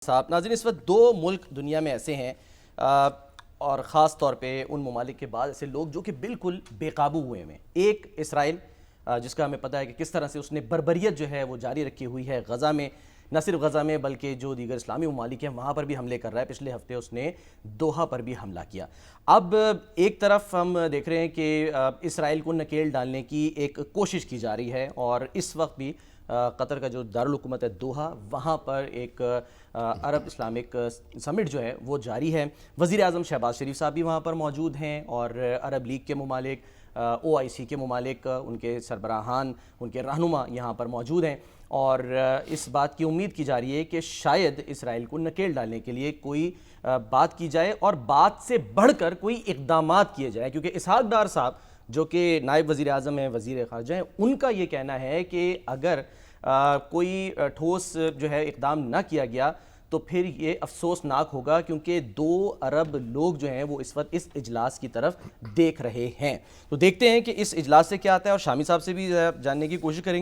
صاحب ناظرین، اس وقت دو ملک دنیا میں ایسے ہیں اور خاص طور پہ ان ممالک کے بعد ایسے لوگ جو کہ بالکل بے قابو ہوئے ہیں۔ ایک اسرائیل، جس کا ہمیں پتہ ہے کہ کس طرح سے اس نے بربریت جو ہے وہ جاری رکھی ہوئی ہے غزہ میں، نہ صرف غزہ میں بلکہ جو دیگر اسلامی ممالک ہیں وہاں پر بھی حملے کر رہا ہے۔ پچھلے ہفتے اس نے دوحہ پر بھی حملہ کیا۔ اب ایک طرف ہم دیکھ رہے ہیں کہ اسرائیل کو نکیل ڈالنے کی ایک کوشش کی جا رہی ہے، اور اس وقت بھی قطر کا جو دارالحکومت ہے دوحہ، وہاں پر ایک عرب اسلامک سمٹ جو ہے وہ جاری ہے۔ وزیر اعظم شہباز شریف صاحب بھی وہاں پر موجود ہیں، اور عرب لیگ کے ممالک، OIC کے ممالک، ان کے سربراہان، ان کے رہنما یہاں پر موجود ہیں، اور اس بات کی امید کی جا رہی ہے کہ شاید اسرائیل کو نکیل ڈالنے کے لیے کوئی بات کی جائے، اور بات سے بڑھ کر کوئی اقدامات کیے جائیں، کیونکہ اسحاق ڈار صاحب جو کہ نائب وزیر اعظم ہیں، وزیر خارجہ ہیں، ان کا یہ کہنا ہے کہ اگر کوئی ٹھوس جو ہے اقدام نہ کیا گیا تو پھر یہ افسوسناک ہوگا، کیونکہ 2 ارب لوگ جو ہیں وہ اس وقت اس اجلاس کی طرف دیکھ رہے ہیں۔ تو دیکھتے ہیں کہ اس اجلاس سے کیا آتا ہے، اور شامی صاحب سے بھی جاننے کی کوشش کریں گے۔